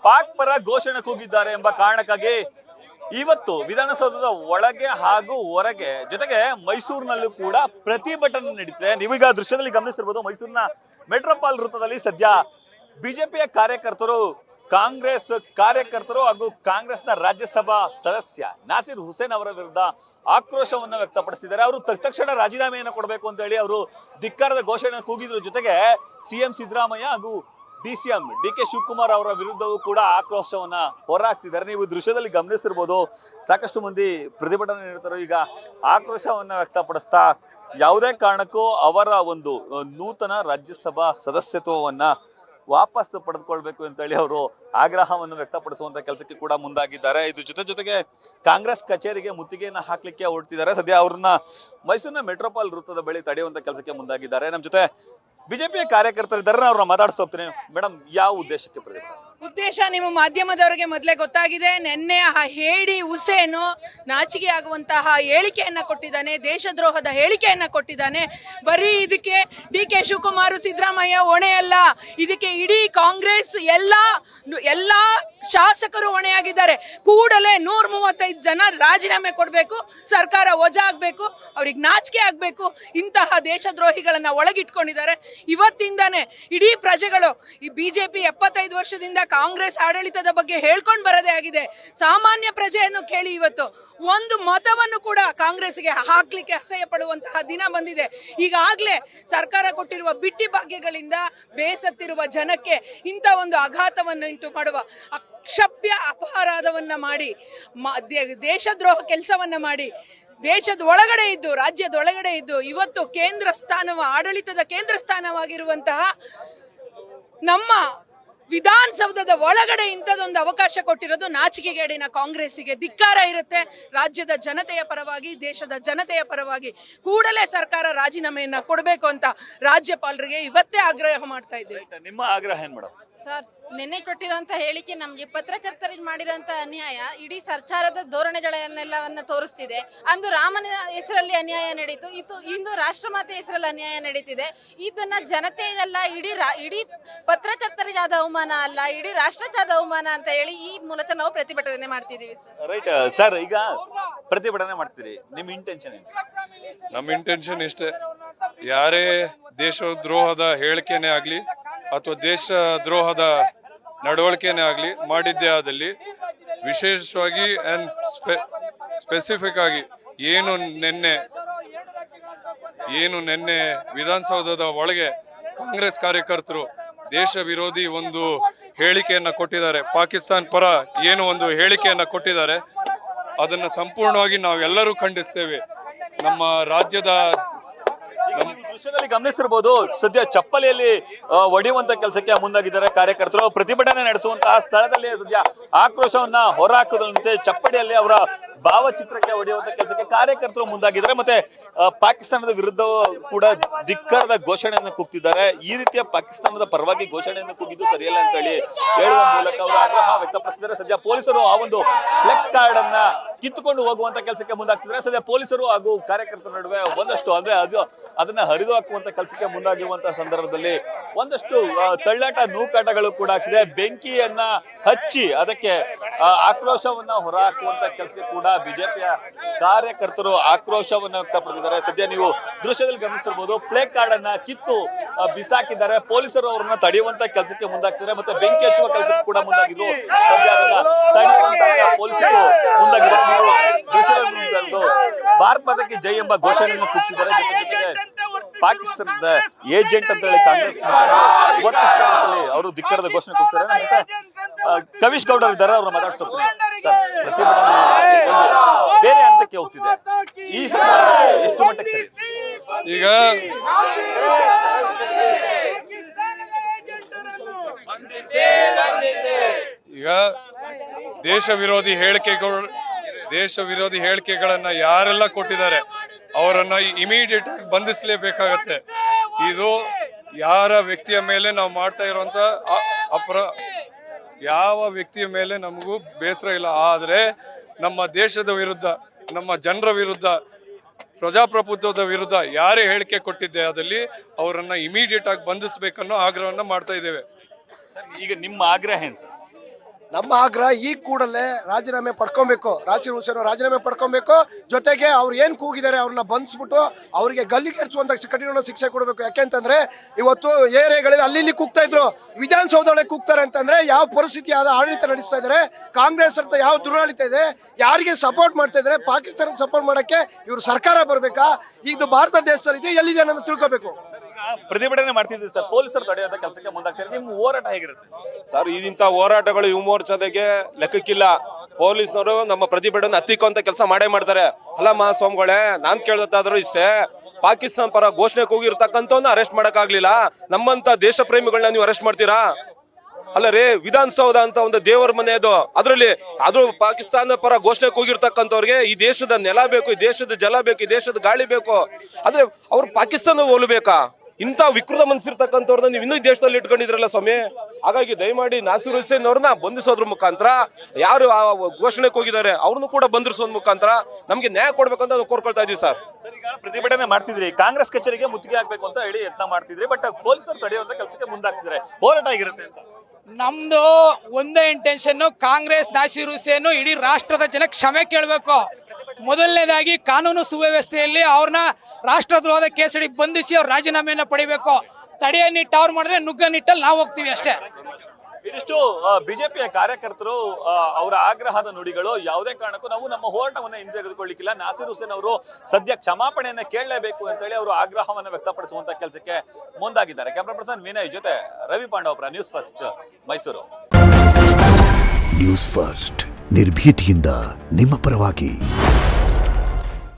ಪಾಕ್ ಪರ ಘೋಷಣೆ ಕೂಗಿದ್ದಾರೆ ಎಂಬ ಕಾರಣಕ್ಕಾಗಿ ಇವತ್ತು ವಿಧಾನಸೌಧದ ಒಳಗೆ ಹಾಗೂ ಹೊರಗೆ ಜೊತೆಗೆ ಮೈಸೂರಿನಲ್ಲೂ ಕೂಡ ಪ್ರತಿಭಟನೆ ನಡೀತಿದೆ. ನೀವೀಗ ದೃಶ್ಯದಲ್ಲಿ ಗಮನಿಸಿರ್ಬೋದು, ಮೈಸೂರಿನ ಮೆಟ್ರೋಪಾಲ್ ವೃತ್ತದಲ್ಲಿ ಸದ್ಯ ಬಿಜೆಪಿಯ ಕಾರ್ಯಕರ್ತರು, ಕಾಂಗ್ರೆಸ್ ಕಾರ್ಯಕರ್ತರು ಹಾಗೂ ಕಾಂಗ್ರೆಸ್ನ ರಾಜ್ಯಸಭಾ ಸದಸ್ಯ ನಾಸಿರ್ ಹುಸೇನ್ ಅವರ ವಿರುದ್ಧ ಆಕ್ರೋಶವನ್ನು ವ್ಯಕ್ತಪಡಿಸಿದ್ದಾರೆ. ಅವರು ತಕ್ಷಣ ರಾಜೀನಾಮೆಯನ್ನು ಕೊಡಬೇಕು ಅಂತ ಹೇಳಿ ಅವರು ಧಿಕ್ಕಾರದ ಘೋಷಣೆ ಕೂಗಿದ್ರ ಜೊತೆಗೆ ಸಿಎಂ ಸಿದ್ದರಾಮಯ್ಯ ಹಾಗೂ ಡಿಸಿಎಂ ಡಿ.ಕೆ. ಶಿವಕುಮಾರ್ ಅವರ ವಿರುದ್ಧವೂ ಕೂಡ ಆಕ್ರೋಶವನ್ನ ಹೊರಹಾಕ್ತಿದ್ದಾರೆ. ನೀವು ದೃಶ್ಯದಲ್ಲಿ ಗಮನಿಸ್ತಿರ್ಬೋದು, ಸಾಕಷ್ಟು ಮಂದಿ ಪ್ರತಿಭಟನೆ ನಿರತರು ಈಗ ಆಕ್ರೋಶವನ್ನ ವ್ಯಕ್ತಪಡಿಸ್ತಾ ಯಾವುದೇ ಕಾರಣಕ್ಕೂ ಅವರ ಒಂದು ನೂತನ ರಾಜ್ಯಸಭಾ ಸದಸ್ಯತ್ವವನ್ನ ವಾಪಸ್ ಪಡೆದುಕೊಳ್ಬೇಕು ಅಂತ ಹೇಳಿ ಅವರು ಆಗ್ರಹವನ್ನು ವ್ಯಕ್ತಪಡಿಸುವಂತ ಕೆಲಸಕ್ಕೆ ಕೂಡ ಮುಂದಾಗಿದ್ದಾರೆ. ಇದು ಜೊತೆಗೆ ಕಾಂಗ್ರೆಸ್ ಕಚೇರಿಗೆ ಮುತ್ತಿಗೆಯನ್ನ ಹಾಕ್ಲಿಕ್ಕೆ ಹೊರಟಿದ್ದಾರೆ. ಸದ್ಯ ಅವ್ರನ್ನ ಮೈಸೂರಿನ ಮೆಟ್ರೋಪಾಲ್ ವೃತ್ತದ ಬಳಿ ತಡೆಯುವಂತ ಕೆಲಸಕ್ಕೆ ಮುಂದಾಗಿದ್ದಾರೆ. ನಮ್ಮ ಜೊತೆ ಬಿಜೆಪಿಯ ಕಾರ್ಯಕರ್ತರಿದ್ದಾರೆ, ಅವ್ರನ್ನ ಮಾತಾಡಿಸ್ತಾ ಹೋಗ್ತೀನಿ. ಮೇಡಮ್, ಯಾವ ಉದ್ದೇಶಕ್ಕೆ ಪ್ರತಿಭಟನೆ? ಉದ್ದೇಶ ನಿಮ್ಮ ಮಾಧ್ಯಮದವರಿಗೆ ಮೊದಲೇ ಗೊತ್ತಾಗಿದೆ. ನಿನ್ನೆ ಹೇಡಿ ಹುಸೇನು ನಾಚಿಕೆ ಆಗುವಂತಹ ಹೇಳಿಕೆಯನ್ನ ಕೊಟ್ಟಿದ್ದಾನೆ, ದೇಶದ್ರೋಹದ ಹೇಳಿಕೆಯನ್ನ ಕೊಟ್ಟಿದ್ದಾನೆ. ಬರೀ ಇದಕ್ಕೆ ಡಿ.ಕೆ. ಶಿವಕುಮಾರ್ ಸಿದ್ದರಾಮಯ್ಯ ಹೊಣೆಯಲ್ಲ, ಇದಕ್ಕೆ ಇಡೀ ಕಾಂಗ್ರೆಸ್ ಎಲ್ಲ ಶಾಸಕರು ಹೊಣೆಯಾಗಿದ್ದಾರೆ. ಕೂಡಲೇ 135 ಜನ ರಾಜೀನಾಮೆ ಕೊಡಬೇಕು, ಸರ್ಕಾರ ವಜಾ ಆಗ್ಬೇಕು, ಅವ್ರಿಗೆ ನಾಚಿಕೆ ಆಗ್ಬೇಕು. ಇಂತಹ ದೇಶದ್ರೋಹಿಗಳನ್ನ ಒಳಗಿಟ್ಕೊಂಡಿದ್ದಾರೆ. ಇವತ್ತಿಂದಾನೆ ಇಡೀ ಪ್ರಜೆಗಳು ಈ ಬಿಜೆಪಿ 75 ವರ್ಷದಿಂದ ಕಾಂಗ್ರೆಸ್ ಆಡಳಿತದ ಬಗ್ಗೆ ಹೇಳ್ಕೊಂಡು ಬರದೇ ಆಗಿದೆ. ಸಾಮಾನ್ಯ ಪ್ರಜೆಯನ್ನು ಕೇಳಿ ಇವತ್ತು ಒಂದು ಮತವನ್ನು ಕೂಡ ಕಾಂಗ್ರೆಸ್ಗೆ ಹಾಕ್ಲಿಕ್ಕೆ ಅಸಹ್ಯ ಪಡುವಂತಹ ದಿನ ಬಂದಿದೆ. ಈಗಾಗಲೇ ಸರ್ಕಾರ ಕೊಟ್ಟಿರುವ ಬಿಟ್ಟಿ ಭಾಗ್ಯಗಳಿಂದ ಬೇಸತ್ತಿರುವ ಜನಕ್ಕೆ ಇಂಥ ಒಂದು ಆಘಾತವನ್ನು ಉಂಟು ಮಾಡುವ ಅಕ್ಷಮ್ಯ ಅಪರಾಧವನ್ನ ಮಾಡಿ, ದೇಶದ್ರೋಹ ಕೆಲಸವನ್ನ ಮಾಡಿ, ದೇಶದ ಒಳಗಡೆ ಇದ್ದು, ರಾಜ್ಯದ ಒಳಗಡೆ ಇದ್ದು, ಇವತ್ತು ಆಡಳಿತದ ಕೇಂದ್ರ ಸ್ಥಾನವಾಗಿರುವಂತಹ ನಮ್ಮ ವಿಧಾನಸೌಧದ ಒಳಗಡೆ ಇಂಥದೊಂದು ಅವಕಾಶ ಕೊಟ್ಟಿರೋದು ನಾಚಿಕೆಗೇಡಿನ ಕಾಂಗ್ರೆಸ್ಸಿಗೆ ಧಿಕ್ಕಾರ ಇರುತ್ತೆ. ರಾಜ್ಯದ ಜನತೆಯ ಪರವಾಗಿ, ದೇಶದ ಜನತೆಯ ಪರವಾಗಿ ಕೂಡಲೇ ಸರ್ಕಾರ ರಾಜೀನಾಮೆಯನ್ನ ಕೊಡಬೇಕು ಅಂತ ರಾಜ್ಯಪಾಲರಿಗೆ ಇವತ್ತೇ ಆಗ್ರಹ ಮಾಡ್ತಾ ಇದ್ದೇವೆ. ನಿಮ್ಮ ಆಗ್ರಹ ಏನ್ ಮೇಡಮ್? ಸರ್, ನಿನ್ನೆ ಕೊಟ್ಟಿರುವಂತಹ ಹೇಳಿಕೆ ನಮಗೆ ಪತ್ರಕರ್ತರಿಗೆ ಮಾಡಿರುವಂತ ಅನ್ಯಾಯ ಇಡೀ ಸರ್ಕಾರದ ಧೋರಣೆಗಳನ್ನೆಲ್ಲವನ್ನ ತೋರಿಸ್ತಿದೆ. ಅಂದು ರಾಮನ ಹೆಸರಲ್ಲಿ ಅನ್ಯಾಯ ನಡೀತು, ಇಂದು ರಾಷ್ಟ್ರಮಾತೆ ಹೆಸರಲ್ಲಿ ಅನ್ಯಾಯ ನಡೀತಿದೆ. ಇದನ್ನ ಜನತೆಗೆಲ್ಲ ಇಡೀ ಪತ್ರಕರ್ತರಿಗಾದ ಅವಮಾನ ಅಲ್ಲ, ಇಡೀ ರಾಷ್ಟ್ರಕ್ಕಾದ ಅವಮಾನ ಅಂತ ಹೇಳಿ ಈ ಮೂಲಕ ನಾವು ಪ್ರತಿಭಟನೆ ಮಾಡ್ತಿದೀವಿ. ರೈಟ್ ಸರ್, ಈಗ ಪ್ರತಿಭಟನೆ ಮಾಡ್ತೀರಿ, ನಿಮ್ ಇಂಟೆನ್ಷನ್ ಏನು? ನಮ್ಮ ಇಂಟೆನ್ಷನ್ ಇಷ್ಟೇ, ಯಾರೇ ದೇಶದ್ರೋಹದ ಹೇಳಿಕೆನೇ ಆಗ್ಲಿ ಅಥವಾ ದೇಶ ದ್ರೋಹದ ನಡವಳಿಕೆನೇ ಆಗಲಿ ಮಾಡಿದ್ದೇ ಆದಲ್ಲಿ ವಿಶೇಷವಾಗಿ ಅಂಡ್ ಸ್ಪೆಸಿಫಿಕ್ ಆಗಿ ಏನು ನಿನ್ನೆ ವಿಧಾನಸೌಧದ ಒಳಗೆ ಕಾಂಗ್ರೆಸ್ ಕಾರ್ಯಕರ್ತರು ದೇಶ ವಿರೋಧಿ ಒಂದು ಹೇಳಿಕೆಯನ್ನ ಕೊಟ್ಟಿದ್ದಾರೆ, ಪಾಕಿಸ್ತಾನ ಪರ ಏನು ಒಂದು ಹೇಳಿಕೆಯನ್ನ ಕೊಟ್ಟಿದ್ದಾರೆ, ಅದನ್ನ ಸಂಪೂರ್ಣವಾಗಿ ನಾವೆಲ್ಲರೂ ಖಂಡಿಸ್ತೇವೆ. ನಮ್ಮ ರಾಜ್ಯದ ದೃಶ್ಯದಲ್ಲಿ ಗಮನಿಸಿರ್ಬೋದು, ಸದ್ಯ ಚಪ್ಪಲಿಯಲ್ಲಿ ಹೊಡೆಯುವಂತ ಕೆಲಸಕ್ಕೆ ಮುಂದಾಗಿದ್ದಾರೆ ಕಾರ್ಯಕರ್ತರು. ಪ್ರತಿಭಟನೆ ನಡೆಸುವಂತಹ ಸ್ಥಳದಲ್ಲಿ ಸದ್ಯ ಆಕ್ರೋಶವನ್ನ ಹೊರಹಾಕುವಂತೆ ಚಪ್ಪಡಿಯಲ್ಲಿ ಅವರ ಭಾವಚಿತ್ರಕ್ಕೆ ಹೊಡೆಯುವಂತ ಕೆಲಸಕ್ಕೆ ಕಾರ್ಯಕರ್ತರು ಮುಂದಾಗಿದ್ದಾರೆ. ಮತ್ತೆ ಪಾಕಿಸ್ತಾನದ ವಿರುದ್ಧ ಕೂಡ ಧಿಕ್ಕಾರದ ಘೋಷಣೆಯನ್ನು ಕೂಗ್ತಿದ್ದಾರೆ. ಈ ರೀತಿಯ ಪಾಕಿಸ್ತಾನದ ಪರವಾಗಿ ಘೋಷಣೆಯನ್ನು ಕೂಗಿದ್ದು ಸರಿಯಲ್ಲ ಅಂತ ಹೇಳಿ ಹೇಳುವ ಮೂಲಕ ಅವರು ಆಗ್ರಹ ವ್ಯಕ್ತಪಡಿಸಿದ್ದಾರೆ. ಸದ್ಯ ಪೊಲೀಸರು ಆ ಒಂದು ಪ್ಲಗ್ ಕಾರ್ಡ್ ಅನ್ನ ಕಿತ್ತುಕೊಂಡು ಹೋಗುವಂತ ಕೆಲಸಕ್ಕೆ ಮುಂದಾಗ್ತಿದ್ದಾರೆ. ಸದ್ಯ ಪೊಲೀಸರು ಹಾಗೂ ಕಾರ್ಯಕರ್ತರ ನಡುವೆ ಒಂದಷ್ಟು ಅದನ್ನ ಹರಿದು ಹಾಕುವಂತ ಕೆಲಸಕ್ಕೆ ಮುಂದಾಗಿರುವಂತಹ ಸಂದರ್ಭದಲ್ಲಿ ಒಂದಷ್ಟು ತಳ್ಳಾಟ ನೂಕಾಟಗಳು ಕೂಡ ಆಗ್ತಿದೆ. ಬೆಂಕಿಯನ್ನ ಹಚ್ಚಿ ಅದಕ್ಕೆ ಆಕ್ರೋಶವನ್ನ ಹೊರಹಾಕುವಂತ ಕೆಲಸಕ್ಕೆ ಕೂಡ ಬಿಜೆಪಿಯ ಕಾರ್ಯಕರ್ತರು ಆಕ್ರೋಶವನ್ನ ವ್ಯಕ್ತಪಡಿಸಿದ್ದಾರೆ. ಸದ್ಯ ನೀವು ದೃಶ್ಯದಲ್ಲಿ ಗಮನಿಸ್ತಿರ್ಬೋದು, ಪ್ಲೇ ಕಾರ್ಡ್ ಅನ್ನ ಕಿತ್ತು ಬಿಸಾಕಿದ್ದಾರೆ. ಪೊಲೀಸರು ಅವರನ್ನ ತಡೆಯುವಂತ ಕೆಲಸಕ್ಕೆ ಮುಂದಾಗ್ತಿದ್ದಾರೆ. ಮತ್ತೆ ಬೆಂಕಿ ಹಚ್ಚುವ ಕೆಲಸಕ್ಕೆ ಕೂಡ ಮುಂದಾಗಿದ್ರು. ಸದ್ಯ ಅದನ್ನ ತಡೆಯುವಂತ ಪೊಲೀಸರು ಮುಂದಾಗಿದ್ದಾರೆ. ನೀವು ದೃಶ್ಯದಲ್ಲಿ ಭಾರತ್ ಮಾತಾಕಿ ಜೈ ಎಂಬ ಘೋಷಣೆಯನ್ನು ಕೂಗ್ತಿದ್ದಾರೆ. ಜೊತೆಗೆ ಪಾಕಿಸ್ತಾನದ ಏಜೆಂಟ್ ಅಂತ ಹೇಳಿ ಕಾಂಗ್ರೆಸ್ ಅವರು ಧಿಕ್ಕರದ ಘೋಷಣೆ ಕೂಗ್ತಾರೆ. ಕವಿಶ್ ಗೌಡರ್ ಇದ್ದಾರೆ, ಅವ್ರನ್ನ ಮಾತಾಡ್ತಾರೆ. ಪ್ರತಿಭಟನೆ ಬೇರೆ ಹಂತಕ್ಕೆ ಹೋಗ್ತಿದೆ, ಈ ಸಂದರ್ಭದಲ್ಲಿ ಎಷ್ಟು ಮಟ್ಟಿಗೆ ಸರಿ? ಈಗ ದೇಶ ವಿರೋಧಿ ಹೇಳಿಕೆಗಳನ್ನ ಯಾರೆಲ್ಲ ಕೊಟ್ಟಿದ್ದಾರೆ ಅವರನ್ನ ಇಮಿಡಿಯೇಟ್ ಆಗಿ ಬಂಧಿಸಲೇಬೇಕಾಗತ್ತೆ. ಇದು ಯಾರ ವ್ಯಕ್ತಿಯ ಮೇಲೆ ನಾವು ಮಾಡ್ತಾ ಇರುವಂತ ಯಾವ ವ್ಯಕ್ತಿಯ ಮೇಲೆ ನಮಗೂ ಬೇಸರ ಇಲ್ಲ. ಆದ್ರೆ ನಮ್ಮ ದೇಶದ ವಿರುದ್ಧ, ನಮ್ಮ ಜನರ ವಿರುದ್ಧ, ಪ್ರಜಾಪ್ರಭುತ್ವದ ವಿರುದ್ಧ ಯಾರೇ ಹೇಳಿಕೆ ಕೊಟ್ಟಿದ್ದೆ ಅದಲ್ಲಿ ಅವರನ್ನ ಇಮಿಡಿಯೇಟ್ ಆಗಿ ಬಂಧಿಸಬೇಕನ್ನೋ ಆಗ್ರಹವನ್ನ ಮಾಡ್ತಾ ಇದ್ದೇವೆ. ಈಗ ನಿಮ್ಮ ಆಗ್ರಹ ಏನ್ ಸರ್? ನಮ್ಮ ಆಗ್ರಹ ಈ ಕೂಡಲೇ ರಾಜೀನಾಮೆ ಪಡ್ಕೊಬೇಕು. ನಾಸೀರ್ ಹುಸೇನ್ ರಾಜೀನಾಮೆ ಪಡ್ಕೊಬೇಕು. ಜೊತೆಗೆ ಅವ್ರು ಏನ್ ಕೂಗಿದ್ದಾರೆ ಅವ್ರನ್ನ ಬಂಧಿಸ್ಬಿಟ್ಟು ಅವರಿಗೆ ಗಲ್ಲಿಗೇರಿಸುವಂತ ಕಠಿಣ ಶಿಕ್ಷೆ ಕೊಡಬೇಕು. ಯಾಕೆಂತಂದ್ರೆ ಇವತ್ತು ಏರಿಯಾಗಳಲ್ಲಿ ಅಲ್ಲಿ ಇಲ್ಲಿ ಕೂಗ್ತಾ ಇದ್ರು, ವಿಧಾನಸೌಧದೊಳಗೆ ಕೂಗ್ತಾರೆ ಅಂತಂದ್ರೆ ಯಾವ ಪರಿಸ್ಥಿತಿ ಆದ ಆಡಳಿತ ನಡೆಸ್ತಾ ಇದ್ದಾರೆ, ಕಾಂಗ್ರೆಸ್ ಅಂತ ಯಾವ ದುರಾಡಳಿತ ಇದೆ, ಯಾರಿಗೆ ಸಪೋರ್ಟ್ ಮಾಡ್ತಾ ಇದ್ದಾರೆ, ಪಾಕಿಸ್ತಾನ ಸಪೋರ್ಟ್ ಮಾಡಕ್ಕೆ ಇವ್ರು ಸರ್ಕಾರ ಬರ್ಬೇಕಾ? ಇದು ಭಾರತ ದೇಶದಲ್ಲಿ ಎಲ್ಲಿದೆ ಅನ್ನೋದು ತಿಳ್ಕೊಬೇಕು. ಪ್ರತಿಭಟನೆ ಮಾಡ್ತಿದ್ದೀವಿ ಸರ್, ಪೊಲೀಸರು ತಡೆಯುವಂತ ಕೆಲಸಕ್ಕೆ ಮುಂದಾಗ್ತಾರೆ. ನಿಮ್ಮ ಹೋರಾಟ ಹೇಗಿರುತ್ತೆ ಸರ್? ಇಂಥ ಹೋರಾಟಗಳು ಯುವ ಮೋರ್ಚಾದಾಗೆ ಲೆಕ್ಕಕ್ಕಿಲ್ಲ. ಪೊಲೀಸ್ನವರು ನಮ್ಮ ಪ್ರತಿಭಟನೆ ಹತ್ತಿಕ್ಕುವಂತ ಕೆಲಸ ಮಾಡೇ ಮಾಡ್ತಾರೆ. ಅಲ್ಲ ಮಹಾಸ್ವಾಮಿಗಳೇ, ನಾನ್ ಕೇಳೋದಾದ್ರೂ ಇಷ್ಟೇ, ಪಾಕಿಸ್ತಾನ ಪರ ಘೋಷಣೆ ಕೂಗಿರ್ತಕ್ಕಂಥವ್ನ ಅರೆಸ್ಟ್ ಮಾಡಕ್ಕಾಗ್ಲಿಲ್ಲ, ನಮ್ಮಂತ ದೇಶ ಪ್ರೇಮಿಗಳನ್ನ ನೀವು ಅರೆಸ್ಟ್ ಮಾಡ್ತೀರಾ? ಅಲ್ಲ ರೀ, ವಿಧಾನಸೌಧ ಅಂತ ಒಂದು ದೇವರ ಮನೆ ಅದು, ಅದ್ರ ಪಾಕಿಸ್ತಾನ ಪರ ಘೋಷಣೆ ಕೂಗಿರ್ತಕ್ಕಂಥವ್ರಿಗೆ ಈ ದೇಶದ ನೆಲ ಬೇಕು, ಈ ದೇಶದ ಜಲ ಬೇಕು, ಈ ದೇಶದ ಗಾಳಿ ಬೇಕು, ಆದ್ರೆ ಅವ್ರು ಪಾಕಿಸ್ತಾನ ಹೋಲ್ಬೇಕಾ? ಇಂಥ ವಿಕೃತ ಮನಸ್ಸಿರ್ತಕ್ಕಂಥವ್ರನ್ನ ನೀವು ಇನ್ನೂ ದೇಶದಲ್ಲಿ ಇಟ್ಕೊಂಡಿದ್ರಲ್ಲ ಸ್ವಾಮಿ. ಹಾಗಾಗಿ ದಯಮಾಡಿ ನಾಸೀರ್ ಹುಸೇನ್ ಅವ್ರನ್ನ ಬಂಧಿಸೋದ್ರ ಮುಖಾಂತರ, ಯಾರು ಘೋಷಣೆ ಹೋಗಿದ್ದಾರೆ ಅವ್ರನ್ನು ಕೂಡ ಬಂಧಿಸೋದ್ರ ಮುಖಾಂತರ ನಮ್ಗೆ ನ್ಯಾಯ ಕೊಡ್ಬೇಕಂತ ನಾವು ಕೋರ್ಕೊಳ್ತಾ ಇದೀವಿ ಸರ್. ಈಗ ಪ್ರತಿಭಟನೆ ಮಾಡ್ತಿದ್ರಿ, ಕಾಂಗ್ರೆಸ್ ಕಚೇರಿಗೆ ಮುತ್ತಿಗೆ ಹಾಕ್ಬೇಕು ಅಂತ ಹೇಳಿ ಯತ್ನ ಮಾಡ್ತಿದ್ರಿ, ಬಟ್ ಪೊಲೀಸರು ತಡೆಯುವಂತ ಕೆಲಸಕ್ಕೆ ಮುಂದಾಗ್ತಿದ್ರೆ ಹೋರಾಟ ಆಗಿರುತ್ತೆ ಅಂತ. ನಮ್ದು ಒಂದೇ ಇಂಟೆನ್ಷನ್, ಕಾಂಗ್ರೆಸ್ ನಾಸೀರ್ ಹುಸೇನ್ ಇಡೀ ರಾಷ್ಟ್ರದ ಜನ ಕ್ಷಮೆ ಕೇಳಬೇಕು. ಮೊದಲನೇದಾಗಿ ಕಾನೂನು ಸುವ್ಯವಸ್ಥೆಯಲ್ಲಿ ಅವ್ರನ್ನ ರಾಷ್ಟ್ರದ್ರೋಹದ ಕೇಸರಿ ಬಂಧಿಸಿ ಅವ್ರ ರಾಜೀನಾಮೆಯನ್ನ ಪಡಿಬೇಕು. ತಡೆಯ ನಿಟ್ಟು ಅವ್ರು ಮಾಡಿದ್ರೆ ನುಗ್ಗ ನಿಟ್ಟಲ್ಲಿ ನಾವು ಹೋಗ್ತೀವಿ ಅಷ್ಟೇ. ಇದಿಷ್ಟು ಬಿಜೆಪಿಯ ಕಾರ್ಯಕರ್ತರು ಅವರ ಆಗ್ರಹದ ನುಡಿಗಳು. ಯಾವುದೇ ಕಾರಣಕ್ಕೂ ನಾವು ನಮ್ಮ ಹೋರಾಟವನ್ನ ಹಿಂದೆಗೆದುಕೊಳ್ಳಿಕ್ಕಿಲ್ಲ. ನಾಸೀರ್ ಹುಸೇನ್ ಅವರು ಸದ್ಯ ಕ್ಷಮಾಪಣೆಯನ್ನ ಕೇಳಲೇಬೇಕು ಅಂತ ಹೇಳಿ ಅವರು ಆಗ್ರಹವನ್ನ ವ್ಯಕ್ತಪಡಿಸುವಂತ ಕೆಲಸಕ್ಕೆ ಮುಂದಾಗಿದ್ದಾರೆ. ಕ್ಯಾಮರಾ ಪರ್ಸನ್ ವಿನಯ್ ಜೊತೆ Ravi Pandavapura, news first, Mysuru. News first, ನಿರ್ಭೀತಿಯಿಂದ ನಿಮ್ಮ ಪರವಾಗಿ.